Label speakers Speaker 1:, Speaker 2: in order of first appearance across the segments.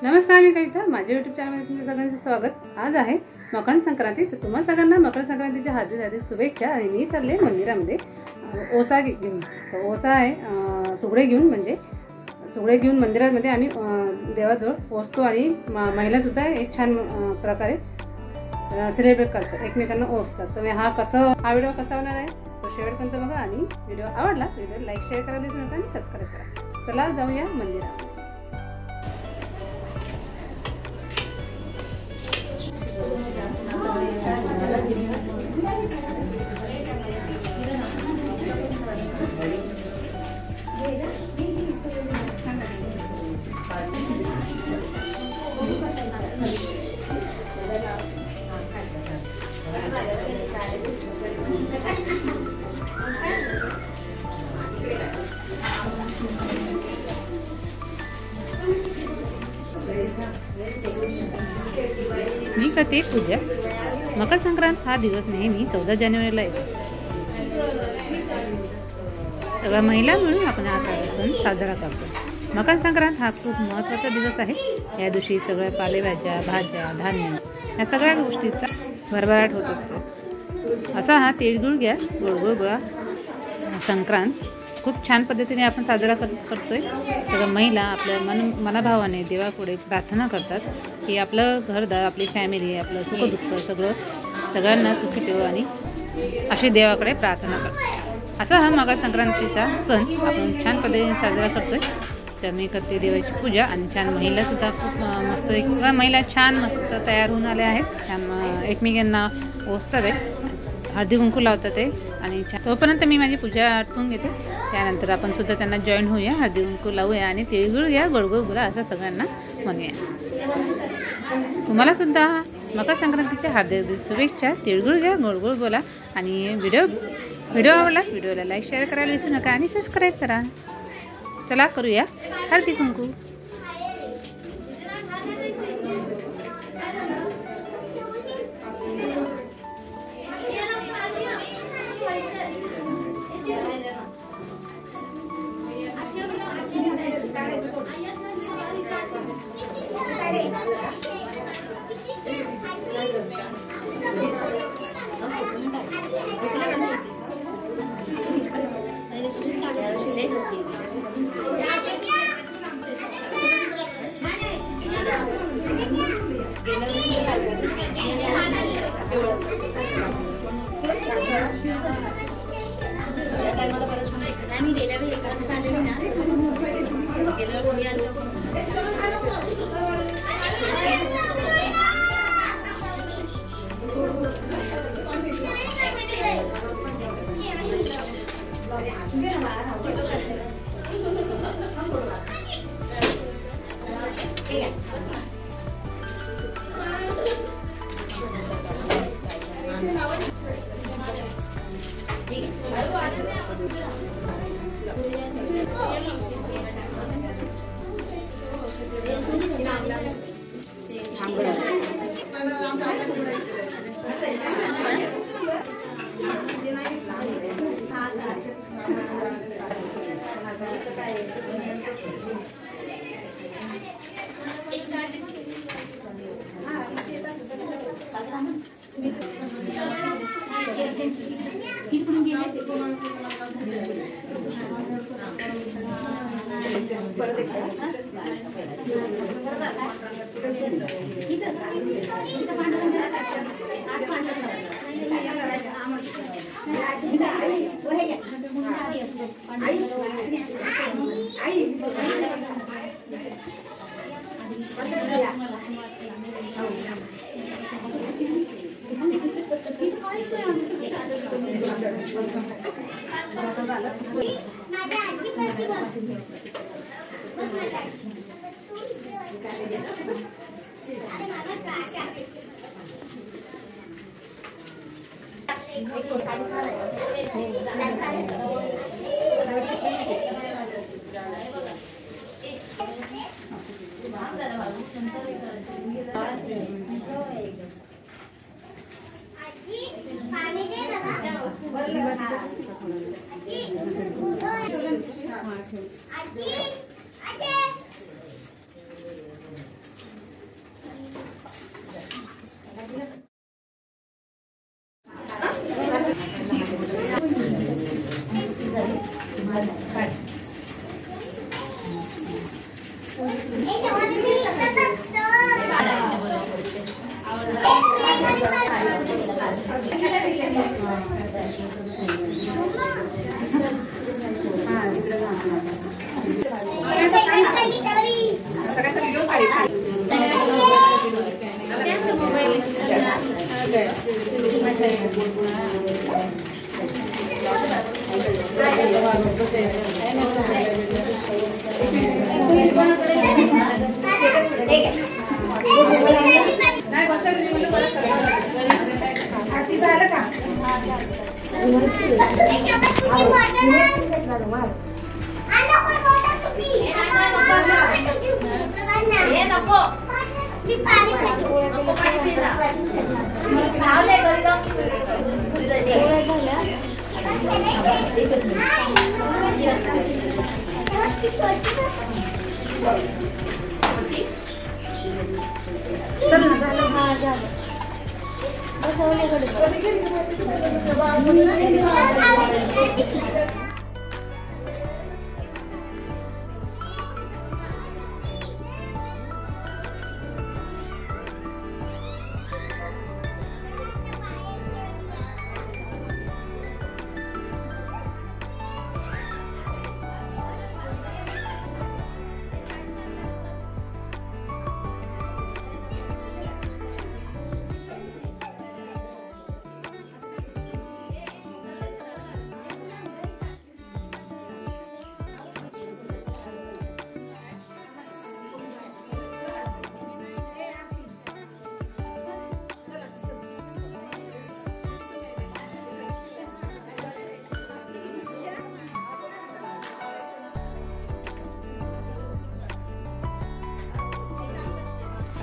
Speaker 1: नमस्कार, मी कविता. माझ्या यूट्यूब चॅनलमध्ये तुमच्या सगळ्यांचं स्वागत. आज आहे मकर संक्रांती. तर तुम्हा सगळ्यांना मकर संक्रांतीच्या हार्दिक हार्दिक शुभेच्छा. आणि मी चालले मंदिरामध्ये ओसा घेऊन. तर ओसा आहे सुगडे घेऊन, म्हणजे सुगडे घेऊन मंदिरामध्ये आम्ही देवाजवळ पोचतो आणि महिलासुद्धा एक छान प्रकारे सेलिब्रेट करतात, एकमेकांना ओसतात. तर हा व्हिडिओ कसा होणार आहे तो शेवटपर्यंत बघा. आणि व्हिडिओ आवडला व्हिडिओ लाईक शेअर करायला विसरू नका आणि सबस्क्राईब करा. चला जाऊया मंदिरात. मी करते पूजा. मकर संक्रांत हा दिवस नेहमी 14 जानेवारीला येत असतो. सगळ्या महिला मिळून आपण हा सण साजरा करतो. मकर संक्रांत हा खूप महत्त्वाचा दिवस आहे. या दिवशी सगळ्या पालेभाज्या, भाज्या, धान्य या सगळ्या गोष्टीचा भरभराट होत असतो. असा हा तिळगुळ घ्या गोळगोळ गोळा संक्रांत खूप छान पद्धतीने आपण साजरा करतोय. सगळ्या महिला आपल्या मनाभावाने देवापुढे प्रार्थना करतात की आपलं घरदार, आपली फॅमिली, आपलं सुखदुःख सगळ्यांना सुखी ठेवू आणि अशी देवाकडे प्रार्थना करतो. असा हा मकर संक्रांतीचा सण आपण छान पद्धतीने साजरा करतोय. तर मी करते देवाची पूजा आणि छान महिलासुद्धा खूप मस्त महिला छान मस्त तयार होऊन आल्या आहेत. छान एकमेकांना ओसतात आहे, हळदी कुंकू लावतात आहे. आणि तोपर्यंत मी माझी पूजा आटपून घेते. त्यानंतर आपण सुद्धा त्यांना जॉईन होऊया, हळदी कुंकू लावूया आणि तिळगुळ घ्या गोळगोळ बोला असं सगळ्यांना म्हणूया. तुम्हाला सुद्धा मकर संक्रांतीच्या हार्दिक शुभेच्छा. तिळगुळ घ्या गोळगोळ बोला. आणि व्हिडिओ आवडलास व्हिडिओला लाईक शेअर करायला विसरू नका आणि सबस्क्राईब करा. चला करूया हळदी कुंकू.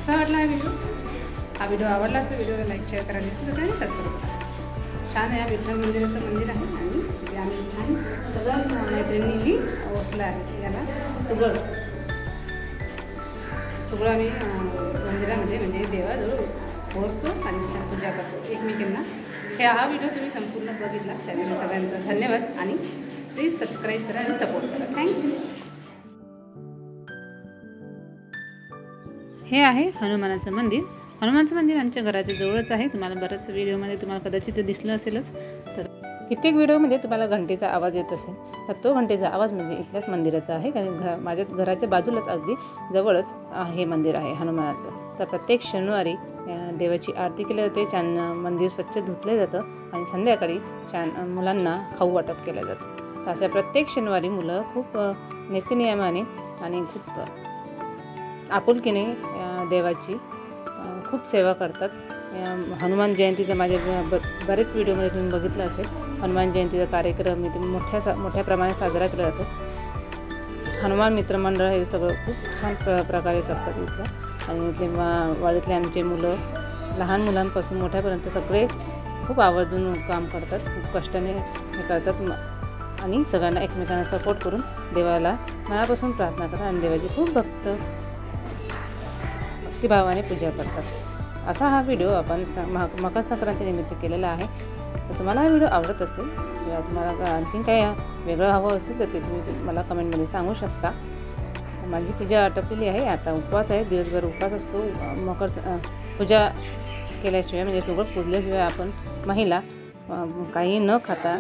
Speaker 1: कसा वाटला हा व्हिडिओ आवडला असेल व्हिडिओला लाईक शेअर करा, विसरू नका आणि सबस्क्राईब करा. छान आहे, विठ्ठल मंदिराचं मंदिर आहे आणि ते आम्ही छान सगळं मैत्रिणींनी वसलं आहे. याला सुगड आम्ही मंदिरामध्ये म्हणजे देवाजवळ पोहोचतो आणि छान पूजा करतो एकमेकींना. हा व्हिडिओ तुम्ही संपूर्ण बघितला त्यावेळी सगळ्यांचा धन्यवाद आणि प्लीज सबस्क्राईब करा आणि सपोर्ट करा. थँक्यू. हे आहे हनुमानाचं मंदिर. हनुमानचं मंदिर आमच्या घराच्या जवळच आहे. तुम्हाला बऱ्याच व्हिडिओमध्ये तुम्हाला कदाचित दिसलं असेलच. तर कित्येक व्हिडिओमध्ये तुम्हाला घंटेचा आवाज येत असेल, तर तो घंटेचा आवाज म्हणजे इथल्याच मंदिराचा आहे. कारण माझ्या घराच्या बाजूलाच अगदी जवळच हे मंदिर आहे हनुमानाचं. तर प्रत्येक शनिवारी देवाची आरती केली जाते, छान मंदिर स्वच्छ धुतलं जातं आणि संध्याकाळी छान मुलांना खाऊ वाटप केलं जातं. तर अशा प्रत्येक शनिवारी मुलं खूप नित्यनियमाने आणि खूप आपुलकीने देवाची खूप सेवा करतात. हनुमान जयंतीचं माझ्या बरेच व्हिडिओमध्ये तुम्ही बघितलं असेल. हनुमान जयंतीचा कार्यक्रम इथे मोठ्या प्रमाणात साजरा केला जातो. हनुमान मित्रमंडळ हे सगळं खूप छान प्रकारे करतात इथलं. आणि इथले वाडीतले आमचे मुलं लहान मुलांपासून मोठ्यापर्यंत सगळे खूप आवर्जून काम करतात, खूप कष्टाने हे करतात आणि सगळ्यांना एकमेकांना सपोर्ट करून देवाला मनापासून प्रार्थना करतात आणि देवाची खूप भक्तिभावाने पूजा करतात. असा हा व्हिडिओ आपण मकर संक्रांतीनिमित्त केलेला आहे. तर तुम्हाला हा व्हिडिओ आवडत असेल किंवा तुम्हाला आणखीन काही वेगळं हवं असेल तर ते तुम्ही मला कमेंटमध्ये सांगू शकता. तर माझी पूजा आटोपलेली आहे. आता उपवास आहे, दिवसभर उपवास असतो. पूजा केल्याशिवाय म्हणजे सोबत पूजल्याशिवाय आपण महिला काही न खाता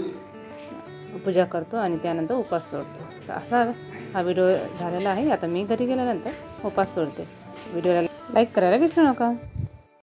Speaker 1: पूजा करतो आणि त्यानंतर उपवास सोडतो. तर असा हा व्हिडिओ झालेला आहे. आता मी घरी गेल्यानंतर उपवास सोडते. व्हिडिओला लाईक करायला विसरू नका.